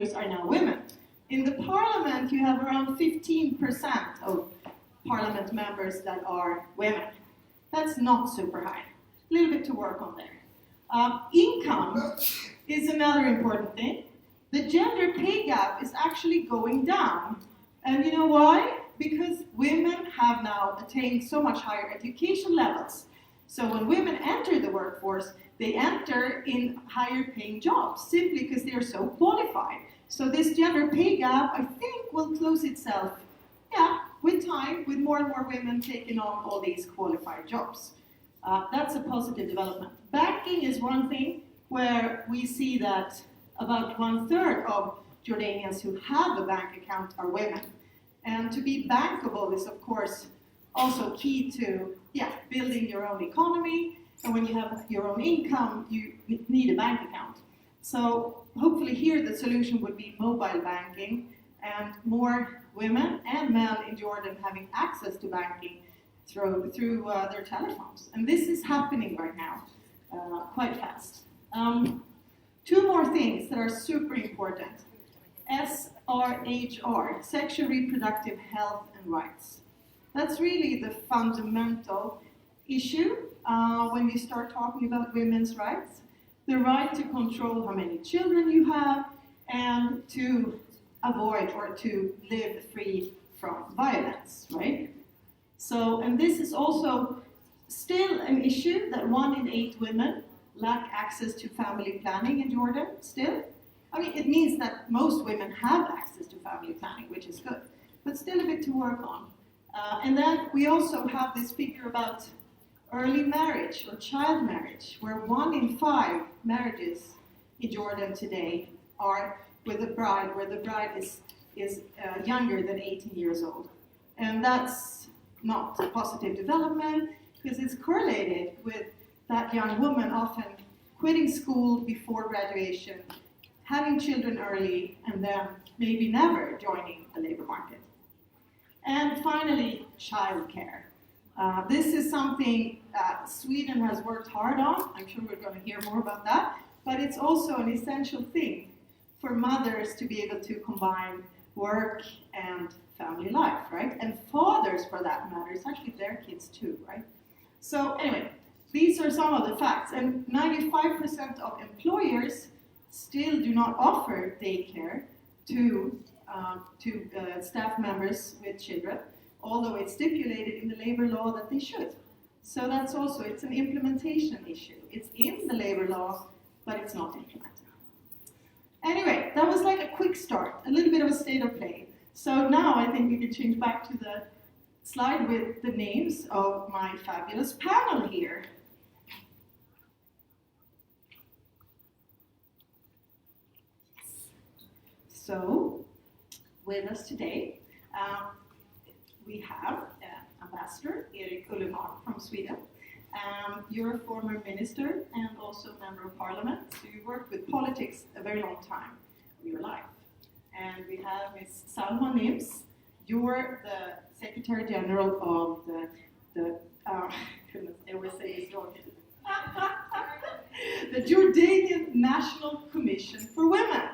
leaders are now women. In the parliament, you have around 15% of parliament members that are women. That's not super high. A little bit to work on there. Income is another important thing. The gender pay gap is actually going down. And you know why? Because women have now attained so much higher education levels. So when women enter the workforce, they enter in higher paying jobs simply because they are so qualified. So this gender pay gap, I think, will close itself, with time, with more and more women taking on all these qualified jobs. That's a positive development. Banking is one thing where we see that about 1/3 of Jordanians who have a bank account are women. And to be bankable is, of course, also key to building your own economy. And when you have your own income, you need a bank account. So hopefully here the solution would be mobile banking and more women and men in Jordan having access to banking through their telephones. And this is happening right now quite fast. Two more things that are super important. SRHR, Sexual Reproductive Health and Rights. That's really the fundamental issue when you start talking about women's rights. The right to control how many children you have and to avoid or to live free from violence, right? So, and this is also still an issue that 1 in 8 women lack access to family planning in Jordan still. I mean, it means that most women have access to family planning, which is good, but still a bit to work on. And then we also have this figure about early marriage or child marriage, where 1 in 5 marriages in Jordan today are with a bride, where the bride is younger than 18 years old. And that's not a positive development because it's correlated with that young woman often quitting school before graduation, having children early, and then maybe never joining the labor market. And finally, childcare. This is something Sweden has worked hard on. I'm sure we're going to hear more about that. But it's also an essential thing for mothers to be able to combine work and family life, right? And fathers, for that matter, it's actually their kids too, right? So anyway, these are some of the facts. And 95% of employers still do not offer daycare to staff members with children, although it's stipulated in the labor law that they should. So that's also, it's an implementation issue. It's in the labor law, but it's not implemented. Anyway, that was like a quick start, a little bit of a state of play. So now I think we can change back to the slide with the names of my fabulous panel here. So, with us today, we have Ambassador Erik Ullenhag from Sweden. You're a former minister and also member of parliament, so you worked with politics a very long time of your life. And we have Ms. Salma Nims. You're the Secretary General of goodness, I always say this wrong. The Jordanian National Commission for Women.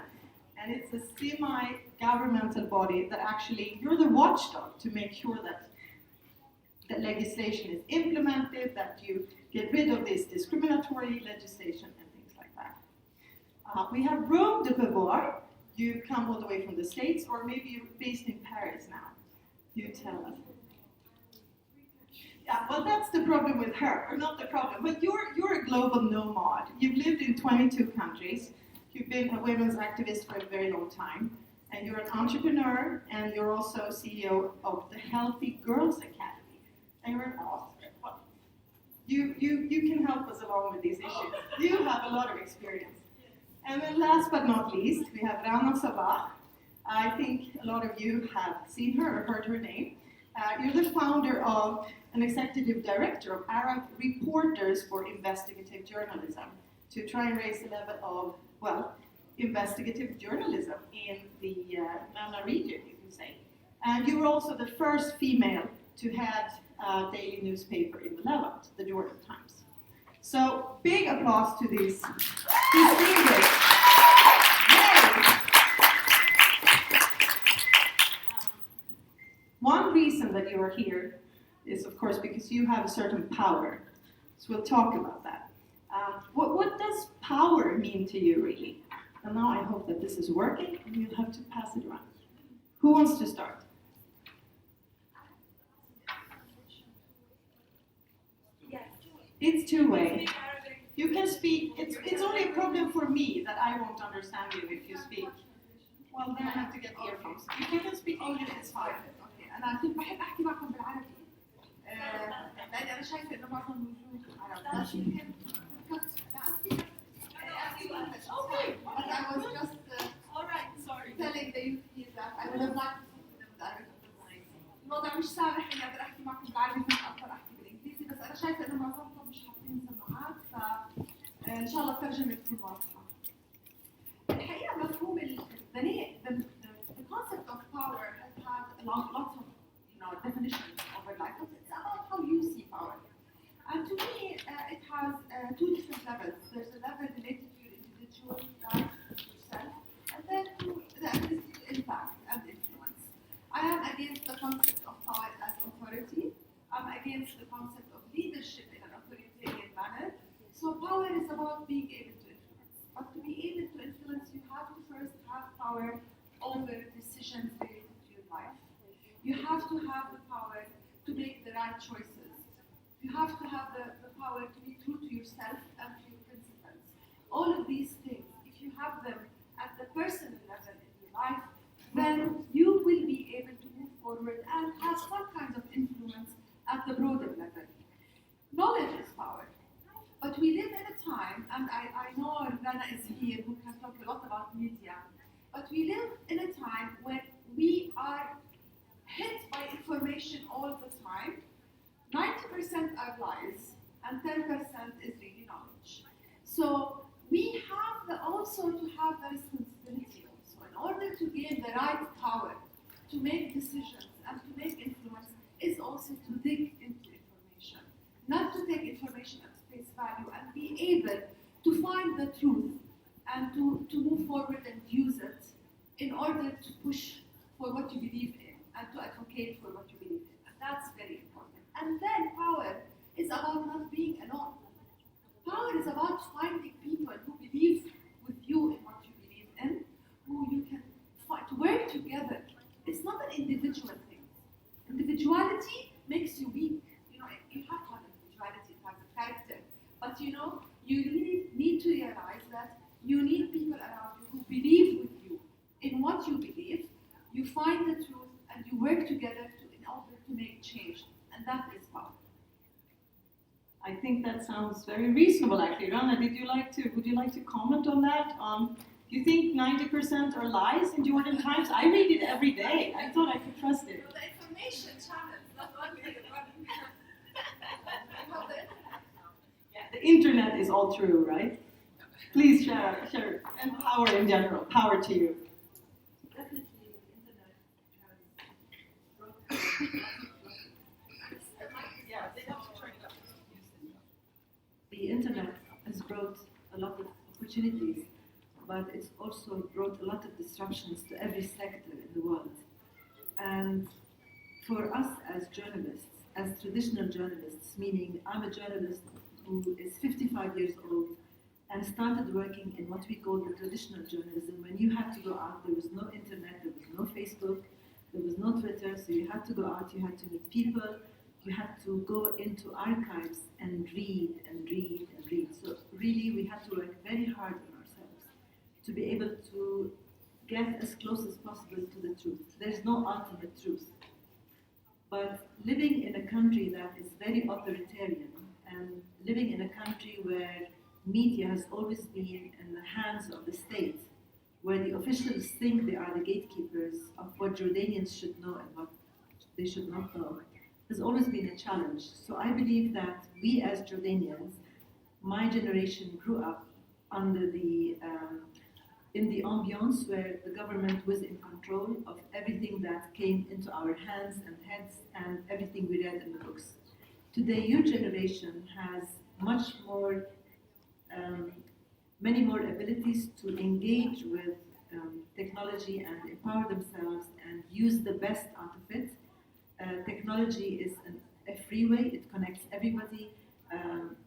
And it's a semi-governmental body that actually, you're the watchdog to make sure that the legislation is implemented, that you get rid of this discriminatory legislation and things like that. We have Rome de Beauvoir. You come all the way from the States, or maybe you're based in Paris now. You tell us. Yeah, well, that's the problem with her, or not the problem, but you're a global nomad. You've lived in 22 countries. You've been a women's activist for a very long time, and you're an entrepreneur, and you're also CEO of the Healthy Girls Academy. And you're an author. Well, you can help us along with these issues. You have a lot of experience. And then last but not least, we have Rana Sabah. I think a lot of you have seen her or heard her name. You're the founder of an executive director of Arab Reporters for Investigative Journalism to try and raise the level of, well, investigative journalism in the MENA region, you can say. And you were also the first female to head a daily newspaper in the Levant, the Jordan Times. So big applause to these distinguished. you are here is, of course, because you have a certain power. So we'll talk about that. What does power mean to you, really? And now I hope that this is working, and you'll have to pass it around. Who wants to start? It's two-way. You can speak. It's only a problem for me that I won't understand you if you speak. Well, then I have to get earphones. If you can speak English, it's fine. اوكي انا كنت بحب احكي معكم بالعربي لاني انا شايفه انه معظم الوجود عرب. يمكن Okay, but I was just telling the youth here that I would have liked to speak to them بالعربي. الموضوع مش سامح اني اقدر احكي معكم بالعربي فاقدر احكي بالانجليزي، بس انا شايفه انه معظمكم مش حاطين سماعات فان شاء الله الترجمه تكون واضحه. الحقيقه مفهوم the concept of power has had lots of definitions over life. It's about how you see power. And to me, it has two different levels. There's a level related to your individual life, yourself, and then to the ability to impact and influence. I am against the concept of power as authority. I'm against the concept of leadership in an authoritarian manner. So power is about being able to influence. But to be able to influence, you have to first have power over decisions related to your life. You have to have the power to make the right choices. You have to have the power to be true to yourself and to your principles. All of these things, if you have them at the personal level in your life, then you will be able to move forward and have some kind of influence at the broader level. Knowledge is power. But we live in a time, and I know Rana is here who can talk a lot about media, but we live in a time when we are hit by information all the time. 90% are lies, and 10% is really knowledge. So we have also to have the responsibility also, in order to gain the right power to make decisions and to make influence, is also to dig into information, not to take information at face value and be able to find the truth and to move forward and use it in order to push for what you believe in and to advocate for what you believe in. And that's very important. And then power is about not being alone. Power is about finding people who believe with you in what you believe in, who you can fight, work together. It's not an individual thing. Individuality makes you weak. You have to have individuality, it has a character. But you really need to realize that you need people around you who believe with you in what you believe. You find the truth and you work together in order to make change. And that is power. I think that sounds very reasonable, actually. Rana, would you like to comment on that? Do you think 90% are lies in Jordan Times? I read it every day. I thought I could trust it. The information channels, not only the The internet is all true, right? Please share. And power in general. Power to you. Definitely, the internet The internet has brought a lot of opportunities, but it's also brought a lot of disruptions to every sector in the world. And for us as journalists, as traditional journalists, meaning I'm a journalist who is 55 years old and started working in what we call the traditional journalism. When you had to go out, there was no internet, there was no Facebook, there was no Twitter, so you had to go out, you had to meet people, you had to go into archives and read and read and read. So really we had to work very hard on ourselves to be able to get as close as possible to the truth. There's no ultimate truth. But living in a country that is very authoritarian and living in a country where media has always been in the hands of the state, where the officials think they are the gatekeepers of what Jordanians should know and what they should not know, has always been a challenge. So I believe that we as Jordanians, my generation grew up under in the ambiance where the government was in control of everything that came into our hands and heads and everything we read in the books. Today, your generation has much more, many more abilities to engage with technology and empower themselves and use the best out of it. Technology is a freeway, it connects everybody.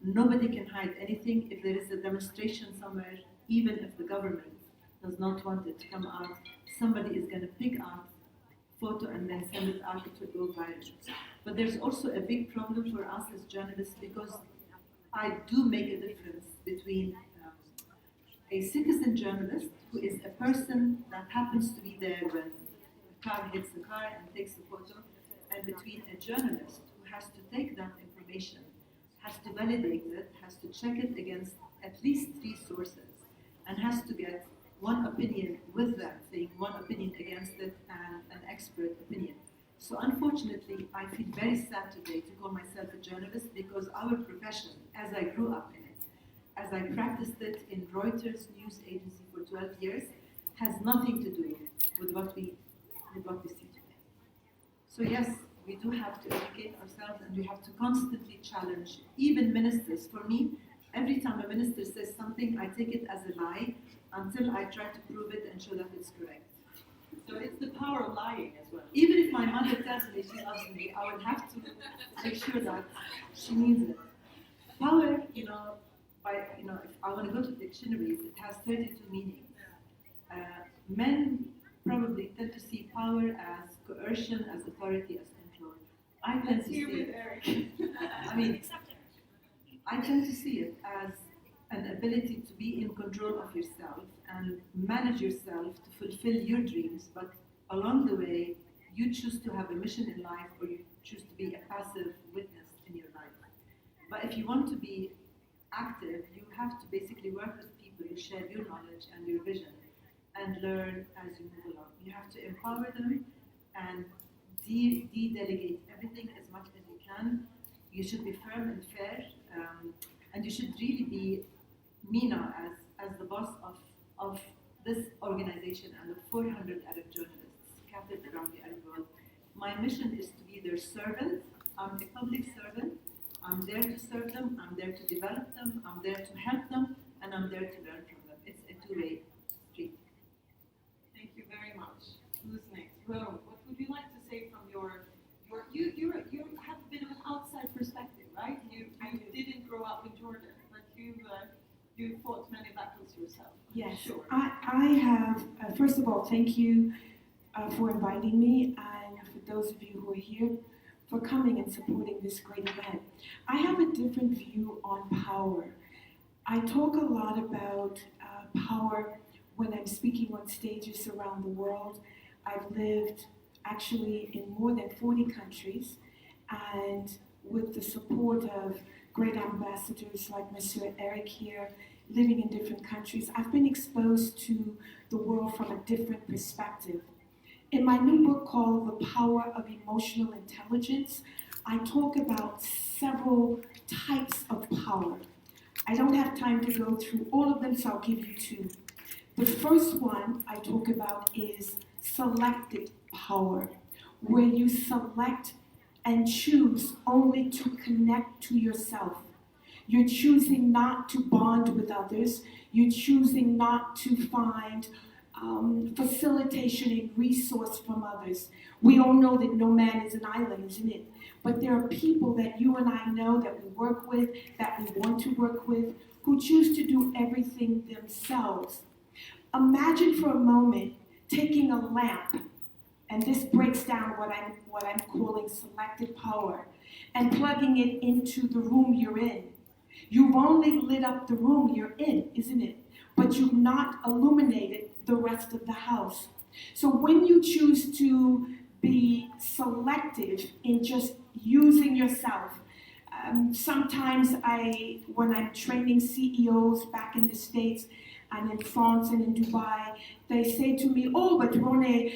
Nobody can hide anything. If there is a demonstration somewhere, even if the government does not want it to come out, somebody is going to pick out photo and then send it out, it will go viral. But there's also a big problem for us as journalists, because I do make a difference between a citizen journalist, who is a person that happens to be there when the car hits the car and takes the photo, and between a journalist who has to take that information, has to validate it, has to check it against at least 3 sources, and has to get one opinion with that thing, one opinion against it, and an expert opinion. So unfortunately, I feel very sad today to call myself a journalist, because our profession, as I grew up in it, as I practiced it in Reuters news agency for 12 years, has nothing to do with what we see today. So yes, we do have to educate ourselves, and we have to constantly challenge even ministers. For me, every time a minister says something, I take it as a lie until I try to prove it and show that it's correct. So it's the power of lying as well. Even if my mother tells me she loves me, I would have to make sure that she means it. Power, if I want to go to dictionaries, it has 32 meanings. Men probably tend to see power as coercion, as authority, as control. I tend to see it. I tend to see it as an ability to be in control of yourself and manage yourself to fulfill your dreams, but along the way, you choose to have a mission in life, or you choose to be a passive witness in your life. But if you want to be active, you have to basically work with people, you share your knowledge and your vision, and learn as you move along. You have to empower them and de-delegate everything as much as you can. You should be firm and fair, and you should really be Mina as the boss of this organization and the 400 Arab journalists scattered around the Arab world. My mission is to be their servant. I'm a public servant. I'm there to serve them, I'm there to develop them, I'm there to help them, and I'm there to learn from them. It's a two-way street. Thank you very much. Who's next? Rome, what would you like to say from you have a bit of an outside perspective, right? You didn't grow up in Jordan, but you fought many battles yourself. Yes, Sure. I have, first of all, thank you for inviting me, and for those of you who are here, for coming and supporting this great event. I have a different view on power. I talk a lot about power when I'm speaking on stages around the world. I've lived actually in more than 40 countries, and with the support of great ambassadors like Monsieur Erik here, living in different countries, I've been exposed to the world from a different perspective. In my new book called The Power of Emotional Intelligence, I talk about several types of power. I don't have time to go through all of them, so I'll give you 2. The first one I talk about is selected power, where you select and choose only to connect to yourself. You're choosing not to bond with others. You're choosing not to find facilitation and resource from others. We all know that no man is an island, isn't it? But there are people that you and I know that we work with, that we want to work with, who choose to do everything themselves. Imagine for a moment taking a lamp, and this breaks down what I'm calling selected power, and plugging it into the room you're in. You've only lit up the room you're in, isn't it? But you've not illuminated the rest of the house. So when you choose to be selective in just using yourself, sometimes when I'm training CEOs back in the States and in France and in Dubai, they say to me, oh, but Rone,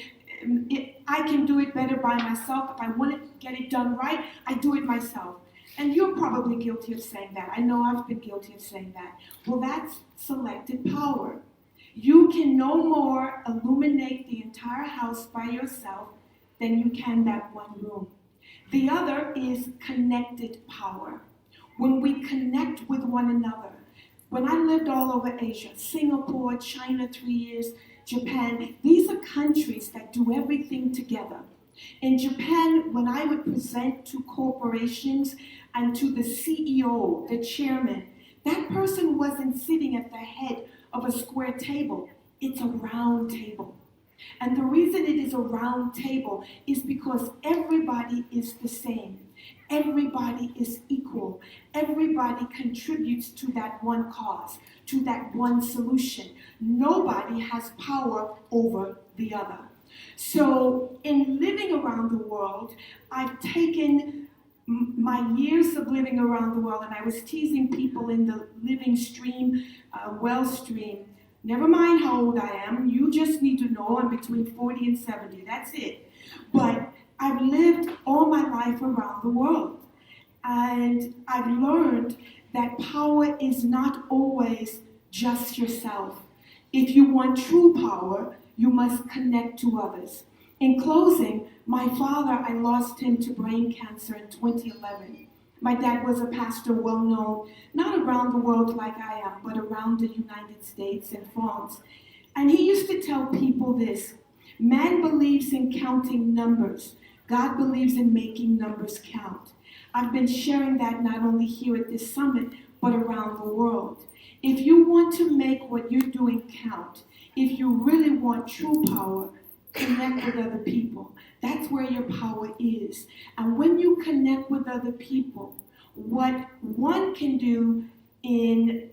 I can do it better by myself. If I want to get it done right, I do it myself. And you're probably guilty of saying that. I know I've been guilty of saying that. Well, that's selected power. You can no more illuminate the entire house by yourself than you can that one room. The other is connected power. When we connect with one another. When I lived all over Asia, Singapore, China 3 years, Japan, these are countries that do everything together. In Japan, when I would present to corporations and to the CEO, the chairman, that person wasn't sitting at the head of a square table. It's a round table. And the reason it is a round table is because everybody is the same. Everybody is equal. Everybody contributes to that one cause, to that one solution. Nobody has power over the other. So in living around the world, I've taken my years of living around the world, and I was teasing people in the living stream, well stream. Never mind how old I am, you just need to know I'm between 40 and 70, that's it. But I've lived all my life around the world, and I've learned that power is not always just yourself. If you want true power, you must connect to others. In closing, my father, I lost him to brain cancer in 2011. My dad was a pastor well known, not around the world like I am, but around the United States and France. And he used to tell people this: man believes in counting numbers. God believes in making numbers count. I've been sharing that not only here at this summit, but around the world. If you want to make what you're doing count, if you really want true power, connect with other people. That's where your power is. And when you connect with other people, what one can do in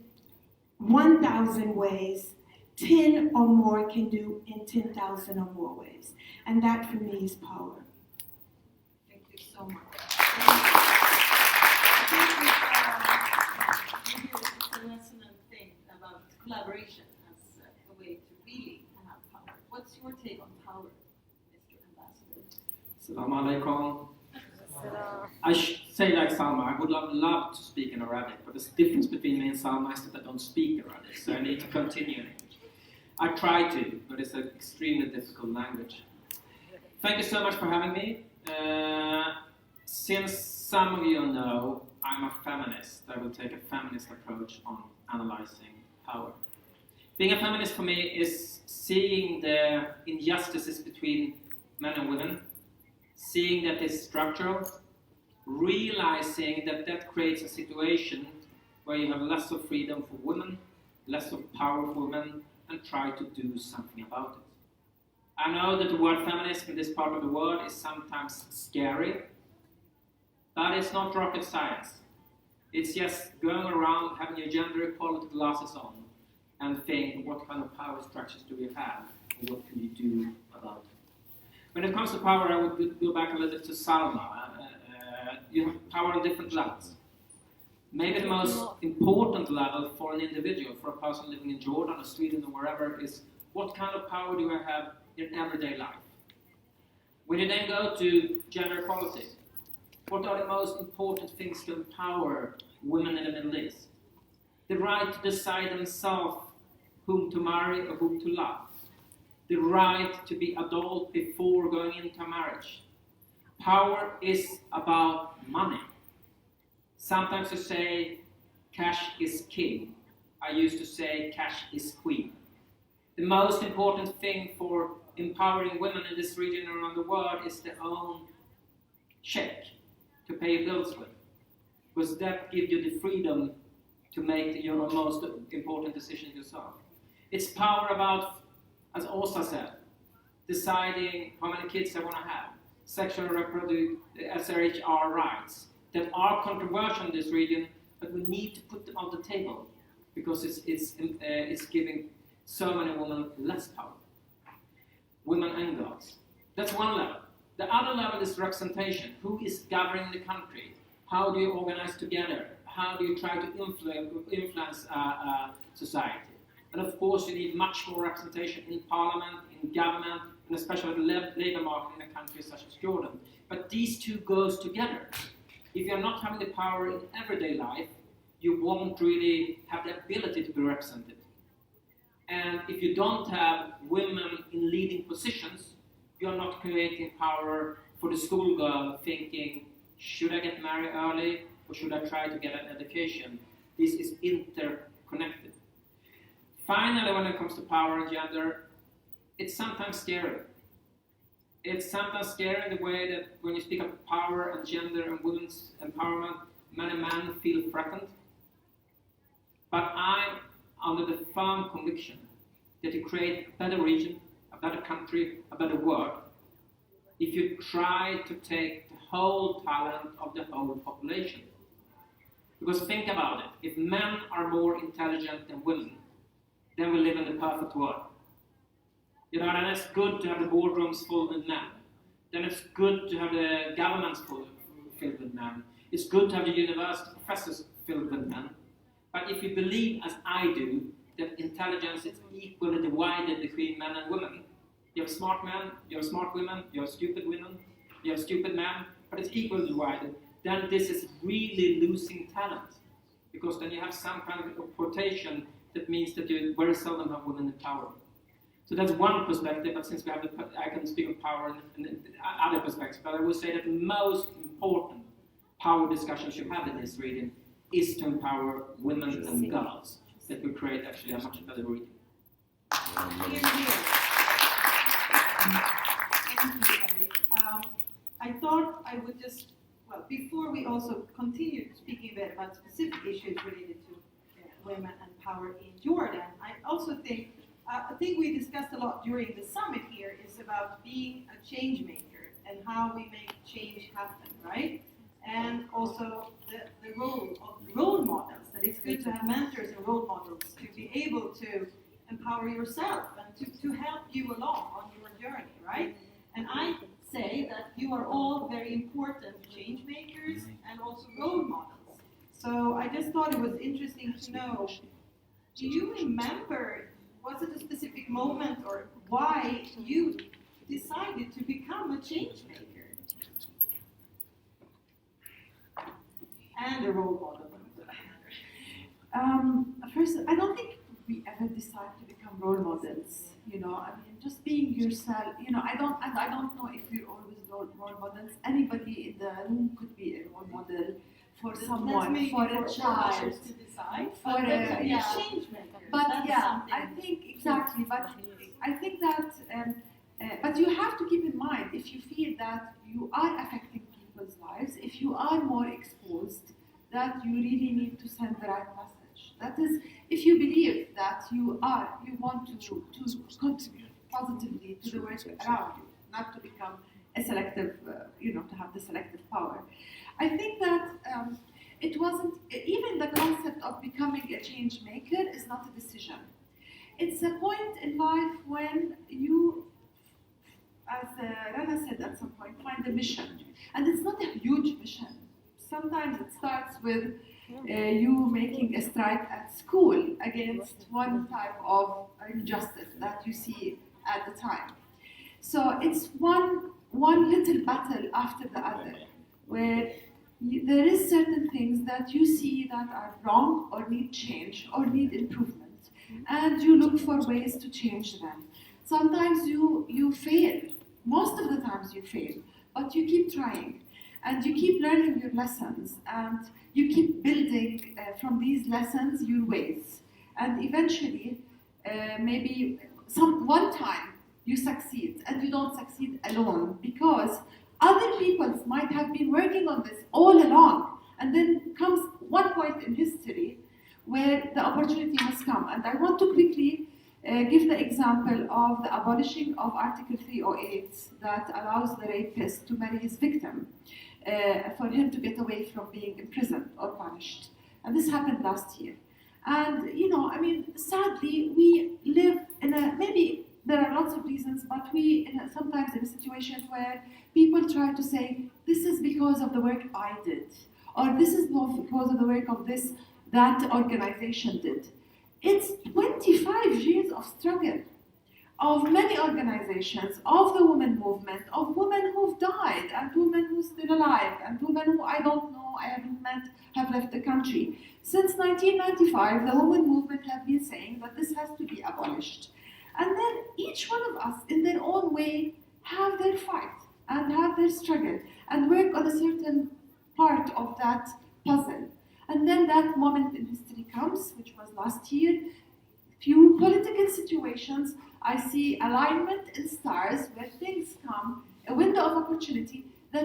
1,000 ways, 10 or more can do in 10,000 or more ways. And that for me is power. Thank you so much. It's a resonant thing about collaboration as a way to really have power. What's your take on power, Mr. Ambassador? Assalamu alaikum. I say like Salma, I would love to speak in Arabic, but there's a difference between me and Salma is that I don't speak Arabic, so I need to continue in English. I try to, but it's an extremely difficult language. Thank you so much for having me. Since some of you know I'm a feminist, I will take a feminist approach on analyzing power. Being a feminist for me is seeing the injustices between men and women, seeing that it's structural, realizing that that creates a situation where you have less of freedom for women, less of power for women, and try to do something about it. I know that the word feminist in this part of the world is sometimes scary, but it's not rocket science. It's just going around having your gender equality glasses on and think, what kind of power structures do we have, and what can you do about it? When it comes to power, I would go back a little bit to Salma. You have power on different levels. Maybe the most important level for an individual, for a person living in Jordan or Sweden or wherever, is what kind of power do I have in everyday life? When you then go to gender equality, what are the most important things to empower women in the Middle East? The right to decide themselves whom to marry or whom to love. The right to be adult before going into marriage. Power is about money. Sometimes you say cash is king. I used to say cash is queen. The most important thing for empowering women in this region and around the world is their own check to pay bills with. Because that gives you the freedom to make your most important decision yourself. It's power about, as Åsa said, deciding how many kids I want to have, sexual and reproductive SRHR rights that are controversial in this region, but we need to put them on the table because it's giving so many women less power. Women and girls. That's one level. The other level is representation. Who is governing the country? How do you organize together? How do you try to influence society? And of course, you need much more representation in parliament, in government, and especially the labor market in a country such as Jordan. But these two goes together. If you're not having the power in everyday life, you won't really have the ability to be represented. And if you don't have women in leading positions, you're not creating power for the schoolgirl thinking, should I get married early or should I try to get an education? This is interconnected. Finally, when it comes to power and gender, it's sometimes scary. It's sometimes scary the way that when you speak of power and gender and women's empowerment, many men feel threatened. But I'm under the firm conviction that you create a better region, a better country, a better world, if you try to take the whole talent of the whole population. Because think about it, if men are more intelligent than women, then we live in the perfect world. You know, then it's good to have the boardrooms full with men. Then it's good to have the governments filled with men. It's good to have the university professors filled with men. But if you believe, as I do, that intelligence is equally divided between men and women, you have smart men, you have smart women, you have stupid women, you have stupid men, but it's equally divided, then this is really losing talent. Because then you have some kind of quotation that means that you very seldom have women in power. So that's one perspective, but since we have I can speak of power and other perspectives, but I would say that the most important power discussions you have in this region is to empower women and girls, that will create actually a much better region. Thank you, Erik. I thought I would just, well, before we also continue speaking a bit about specific issues related to women and power in Jordan, I also think, we discussed a lot during the summit here is about being a change maker and how we make change happen, right? And also the role of role models, that it's good to have mentors and role models to be able to empower yourself and to help you along on your journey, right? And I say that you are all very important change makers and also role models. So I just thought it was interesting to know, do you remember, was it a specific moment or why you decided to become a change maker? And a role model. First, I don't think we ever decide to become role models. You know, I mean, just being yourself. You know, I don't know if we're always role models. Anybody in the room could be a role model for someone, for a child, to decide. for a change maker. But That's yeah, something. I think exactly. But I think that. But you have to keep in mind, if you feel that you are affecting people's lives, if you are more exposed, that you really need to send the right message. That is, if you believe that you want to contribute positively to the world around you, not to become a selective, to have the selective power. I think that it wasn't, even the concept of becoming a change maker is not a decision. It's a point in life when you, as Rana said at some point, find a mission. And it's not a huge mission. Sometimes it starts with you making a strike at school against one type of injustice that you see at the time. So it's one little battle after the other, where there is certain things that you see that are wrong or need change or need improvement, and you look for ways to change them. Sometimes you fail. Most of the times you fail, but you keep trying, and you keep learning your lessons, and you keep building from these lessons your ways. And eventually, maybe one time you succeed, and you don't succeed alone, because other people might have been working on this all along, and then comes one point in history where the opportunity has come. And I want to quickly give the example of the abolishing of Article 308 that allows the rapist to marry his victim for him to get away from being imprisoned or punished. And this happened last year. And, sadly, we live in maybe there are lots of reasons, but sometimes in a situation where people try to say, this is because of the work I did, or this is because of the work of that organization did. It's 25 years of struggle of many organizations, of the women movement, of women who've died, and women who're still alive, and women who I don't know, I haven't met, have left the country. Since 1995, the women movement have been saying that this has to be abolished. And then each one of us, in their own way, have their fight, and have their struggle, and work on a certain part of that puzzle. And then that moment in history comes, which was last year. Few political situations, I see alignment in stars where things come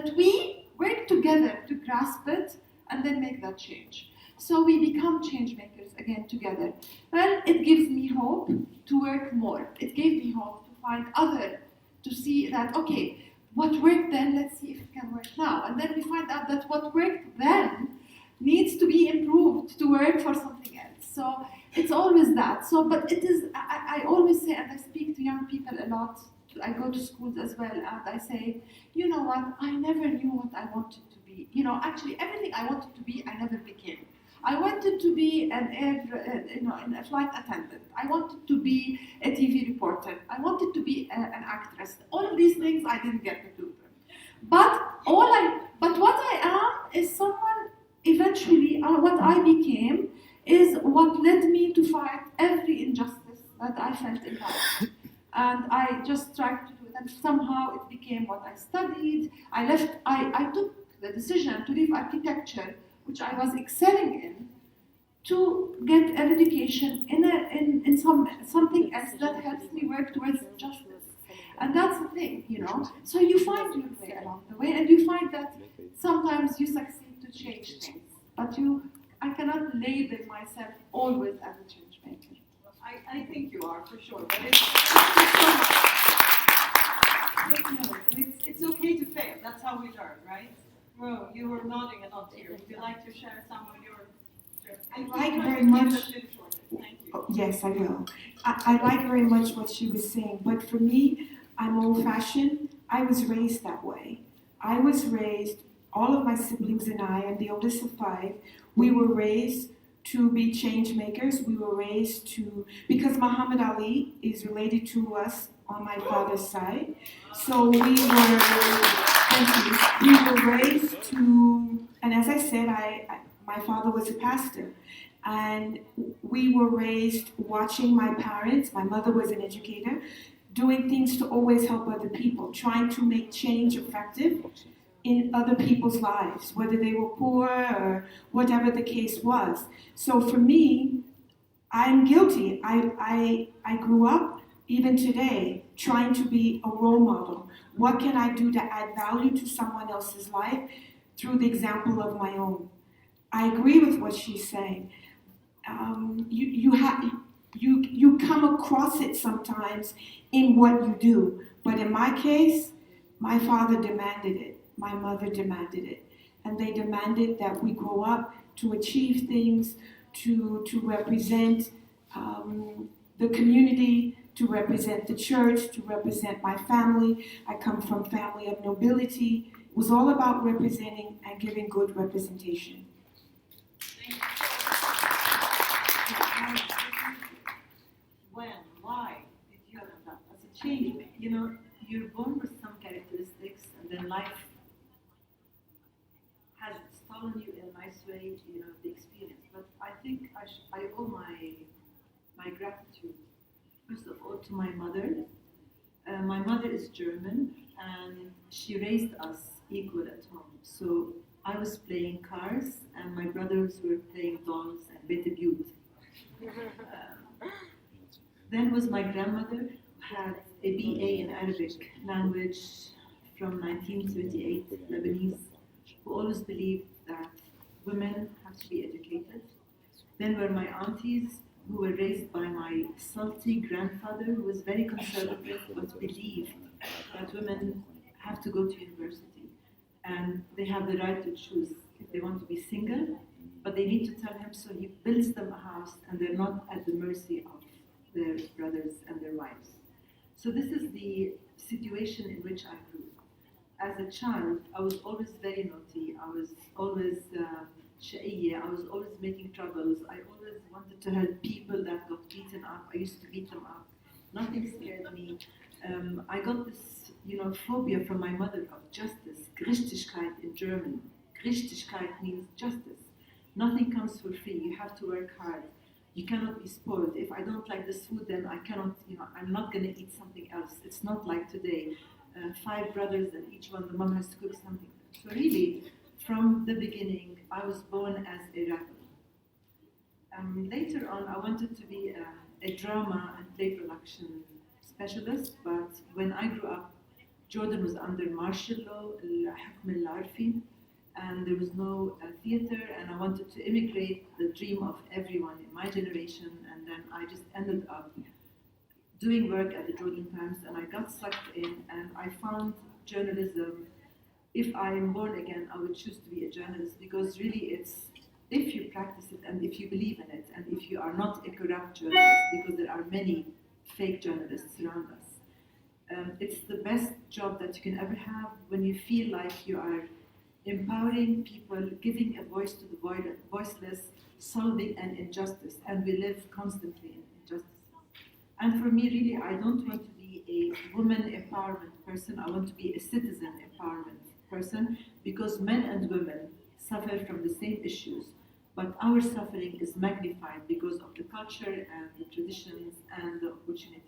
that we work together to grasp it and then make that change. So we become change makers again together. Well, it gives me hope to work more. It gave me hope to find other, to see that, okay, what worked then, let's see if it can work now. And then we find out that what worked then needs to be improved to work for something else. So it's always that. So, but it is, I always say, and I speak to young people a lot, I go to schools as well, and I say, you know what, I never knew what I wanted to be. You know, actually everything I wanted to be, I never became. I wanted to be a flight attendant. I wanted to be a TV reporter. I wanted to be an actress. All of these things I didn't get to do them. But what I am is someone. Eventually, what I became is what led me to fight every injustice that I felt in life, and I just tried to do it. And somehow it became what I studied. I took the decision to leave architecture, which I was excelling in, to get an education in something else that helps me work towards justice. And that's the thing, you know. So you find your way along the way, and you find that sometimes you succeed to change things. But I cannot label myself always as a change maker. I think you are, for sure. But it's okay to fail. That's how we learn, right? Ro, you were nodding a lot here. Would you like to share some of your... I like very much... Thank you. Oh, yes, I will. I like very much what she was saying, but for me, I'm old-fashioned. I was raised that way. I was raised, all of my siblings and I, I'm the oldest of 5, we were raised to be change makers. We were raised to, because Muhammad Ali is related to us on my father's side. So we were raised to, and as I said, my father was a pastor. And we were raised watching my parents, my mother was an educator, doing things to always help other people, trying to make change effective in other people's lives, whether they were poor or whatever the case was. So for me, I'm guilty. I grew up, even today, trying to be a role model. What can I do to add value to someone else's life through the example of my own? I agree with what she's saying. You come across it sometimes in what you do. But in my case, my father demanded it. My mother demanded it. And they demanded that we grow up to achieve things, to represent the community, to represent the church, to represent my family. I come from a family of nobility. It was all about representing and giving good representation. When, why did you end up as a change maker? You know, you're born with some characteristics, and then life has stolen you in a nice way, you know, the experience. But I think I owe my gratitude, first of all, to my mother. My mother is German, and she raised us equal at home. So I was playing cars, and my brothers were playing dolls and Bete Beaut. Then was my grandmother, who had a BA in Arabic language from 1978, Lebanese, who always believed that women have to be educated. Then were my aunties, who were raised by my salty grandfather, who was very conservative, but believed that women have to go to university and they have the right to choose if they want to be single, but they need to tell him, so he builds them a house and they're not at the mercy of their brothers and their wives. So this is the situation in which I grew. As a child, I was always very naughty. I was always sha'iyya. I was always making troubles. I always wanted to help people that got beaten up. I used to beat them up. Nothing scared me. I got this, phobia from my mother of justice. Gerechtigkeit in German. Gerechtigkeit means justice. Nothing comes for free. You have to work hard. You cannot be spoiled. If I don't like this food, then I cannot, I'm not going to eat something else. It's not like today. 5 brothers and each one, the mom has to cook something. So really, from the beginning, I was born as a rebel. Later on, I wanted to be a drama and play production specialist, but when I grew up, Jordan was under martial law, الحكم العرفي, and there was no theater, and I wanted to immigrate the dream of everyone in my generation, and then I just ended up doing work at the Jordan Times, and I got sucked in, and I found journalism. If I am born again, I would choose to be a journalist, because really it's, if you practice it and if you believe in it, and if you are not a corrupt journalist, because there are many fake journalists around us, it's the best job that you can ever have, when you feel like you are empowering people, giving a voice to the voiceless, solving an injustice, and we live constantly in injustices. And for me, really, I don't want to be a woman empowerment person, I want to be a citizen empowerment person, because men and women suffer from the same issues, but our suffering is magnified because of the culture and the traditions and the opportunities.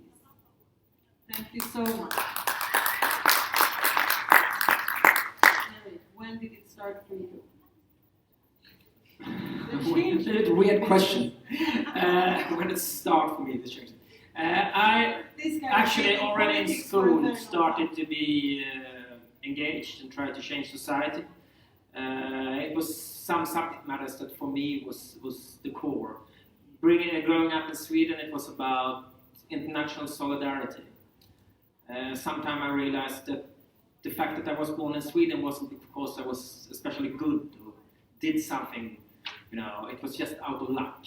Thank you so much. Erik, when did it start for you? A weird question. When it started for me, the change. I actually already in school started to be engaged and try to change society. It was some subject matters that for me was the core. Growing up in Sweden, it was about international solidarity. Sometime I realized that the fact that I was born in Sweden wasn't because I was especially good or did something, it was just out of luck.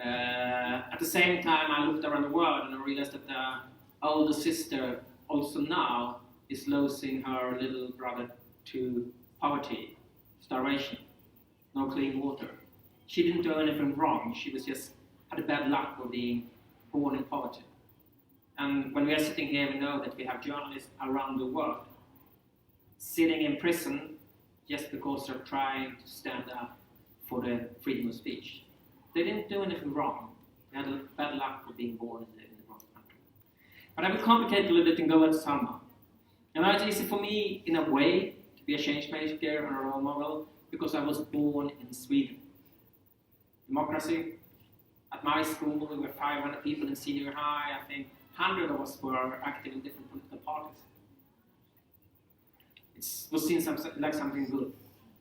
At the same time, I looked around the world and I realized that the older sister also now is losing her little brother to poverty, starvation, no clean water. She didn't do anything wrong, she was just had a bad luck of being born in poverty. And when we are sitting here, we know that we have journalists around the world sitting in prison just because they're trying to stand up for the freedom of speech. They didn't do anything wrong. They had a bad luck of being born in the wrong country. But I will complicate a little bit and go at Salma. And it's easy for me, in a way, to be a change maker and a role model because I was born in Sweden. Democracy. At my school, we were 500 people in senior high. I think 100 of us were active in different political parties. It was seen like something good.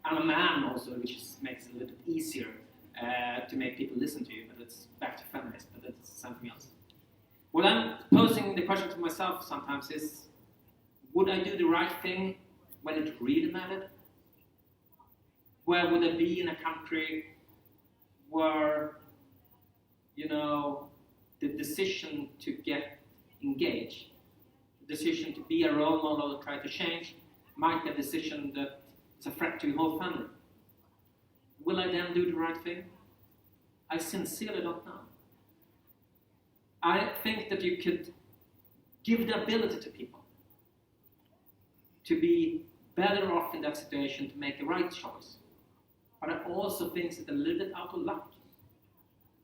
I'm a man also, which makes it a little bit easier to make people listen to you, but it's back to feminist, but that's something else. What I'm posing the question to myself sometimes is, would I do the right thing when it really mattered? Where would I be in a country where, the decision to get engaged, the decision to be a role model or try to change, might be a decision that is a threat to your whole family? Will I then do the right thing? I sincerely don't know. I think that you could give the ability to people to be better off in that situation, to make the right choice. But I also think it's a little bit out of luck.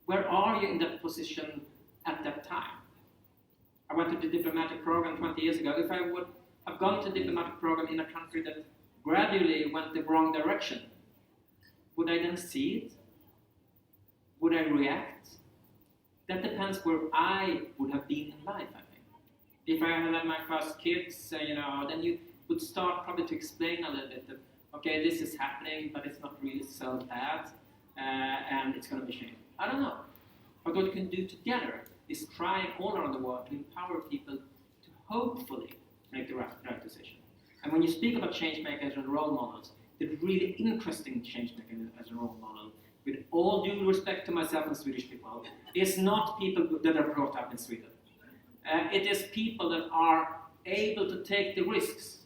Where are you in that position at that time? I went to the diplomatic program 20 years ago. If I would have gone to the diplomatic program in a country that gradually went the wrong direction, would I then see it? Would I react? That depends where I would have been in life, I think. If I had my first kids, then you would start probably to explain a little bit that, okay, this is happening, but it's not really so bad, and it's going to be changed. I don't know. But what we can do together is trying all around the world to empower people to hopefully make the right decision. And when you speak about change makers and role models, the really interesting change maker as a role model, with all due respect to myself and Swedish people, is not people that are brought up in Sweden. It is people that are able to take the risks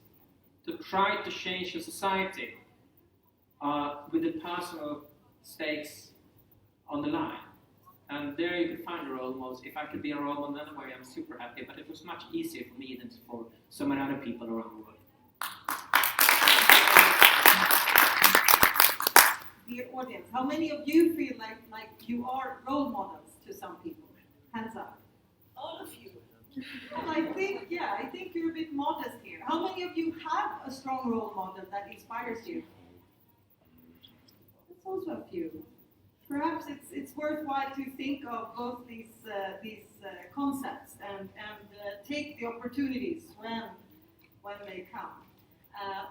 to try to change the society with the personal stakes on the line. And there you can find the role models. If I could be a role model anyway, I'm super happy, but it was much easier for me than for so many other people around the world. Dear audience, how many of you feel like you are role models to some people? Hands up. All of you. Well, I think you're a bit modest here. How many of you have a strong role model that inspires you? That's also a few. Perhaps it's worthwhile to think of both these concepts and take the opportunities when they come.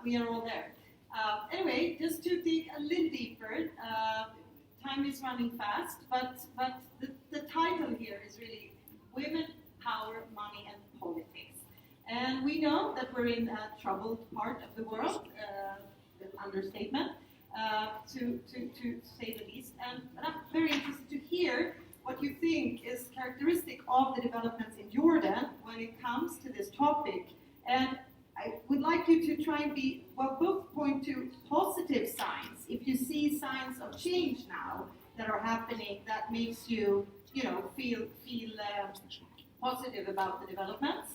We are all there. Anyway, just to dig a little deeper, time is running fast, but the title here is really Women, Power, Money and Politics. And we know that we're in a troubled part of the world, understatement, to say the least. And I'm very interested to hear what you think is characteristic of the developments in Jordan when it comes to this topic. And I would like you to try and be, well, both point to positive signs. If you see signs of change now that are happening that makes you, feel positive about the developments.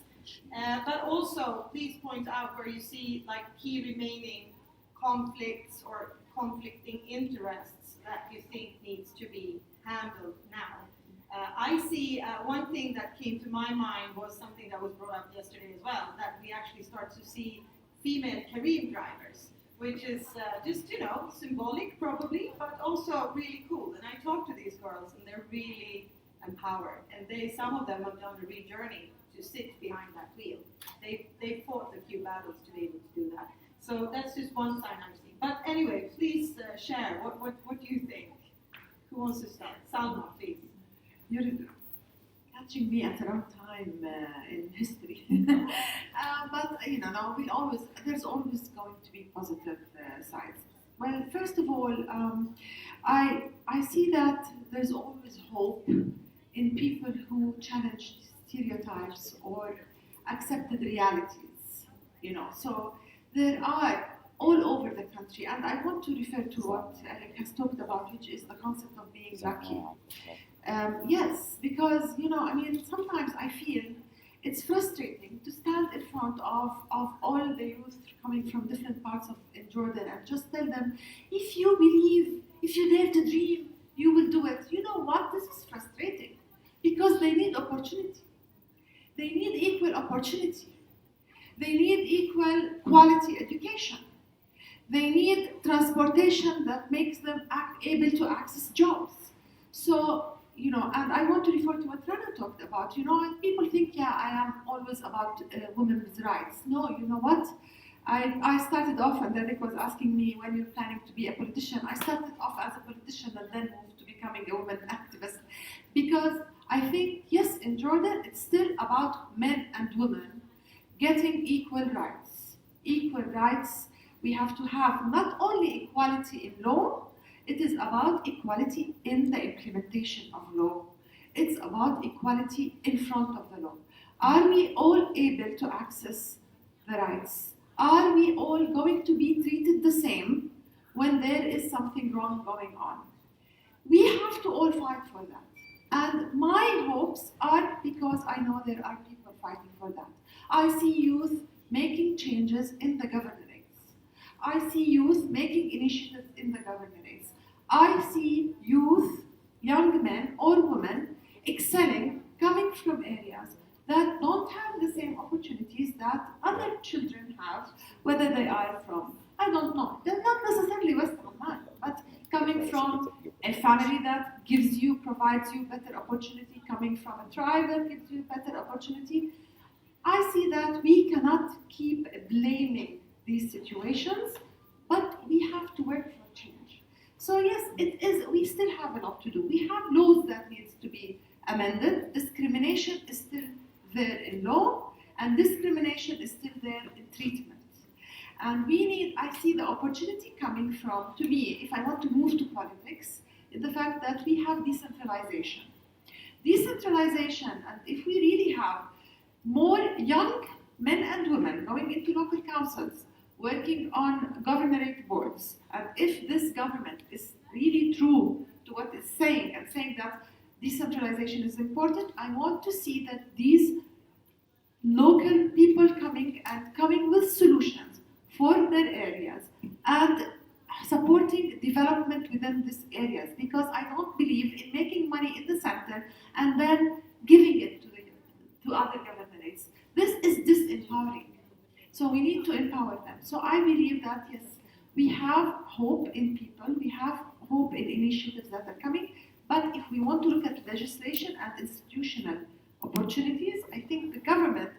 But also, please point out where you see like key remaining conflicts or conflicting interests that you think needs to be handled now. I see one thing that came to my mind was something that was brought up yesterday as well, that we actually start to see female Kareem drivers, which is just, symbolic probably, but also really cool. And I talk to these girls and they're really empowered. And some of them have done a real journey to sit behind that wheel. They fought a few battles to be able to do that. So that's just one sign I'm seeing. But anyway, please share. What do you think? Who wants to start? Salma, please. You're catching me at the wrong time in history. But no, there's always going to be positive sides. Well, first of all, I see that there's always hope in people who challenge stereotypes or accepted realities. So there are all over the country, and I want to refer to what Eric has talked about, which is the concept of being lucky. Yes, because sometimes I feel it's frustrating to stand in front of all the youth coming from different parts of in Jordan and just tell them, if you believe, if you dare to dream, you will do it. You know what? This is frustrating because they need opportunity. They need equal opportunity. They need equal quality education. They need transportation that makes them able to access jobs. So, and I want to refer to what Rana talked about. People think, I am always about women's rights. No, you know what? I started off, and Eric was asking me when you're planning to be a politician. I started off as a politician and then moved to becoming a women activist. Because I think, yes, in Jordan, it's still about men and women getting equal rights. Equal rights, we have to have not only equality in law, it is about equality in the implementation of law. It's about equality in front of the law. Are we all able to access the rights? Are we all going to be treated the same when there is something wrong going on? We have to all fight for that. And my hopes are because I know there are people fighting for that. I see youth making changes in the governorates. I see youth making initiatives in the governorates. I see youth, young men or women, excelling, coming from areas that don't have the same opportunities that other children have, whether they are from, I don't know, they're not necessarily Western man, but coming from a family that provides you better opportunity, coming from a tribe that gives you better opportunity. I see that we cannot keep blaming these situations, but we have to work for change. So yes, we still have a lot to do. We have laws that needs to be amended. Discrimination is still there in law, and discrimination is still there in treatment. And I see the opportunity coming from, to me, if I want to move to politics, is the fact that we have decentralization. Decentralization, and if we really have more young men and women going into local councils, working on governorate boards, and if this government is really true to what it's saying and saying that decentralization is important, I want to see that these local people coming with solutions for their areas and supporting development within these areas, because I don't believe in making money in the center and then giving it to other governorates. This is disempowering. So we need to empower them. So I believe that yes, we have hope in people, we have hope in initiatives that are coming, but if we want to look at legislation and institutional opportunities, I think the government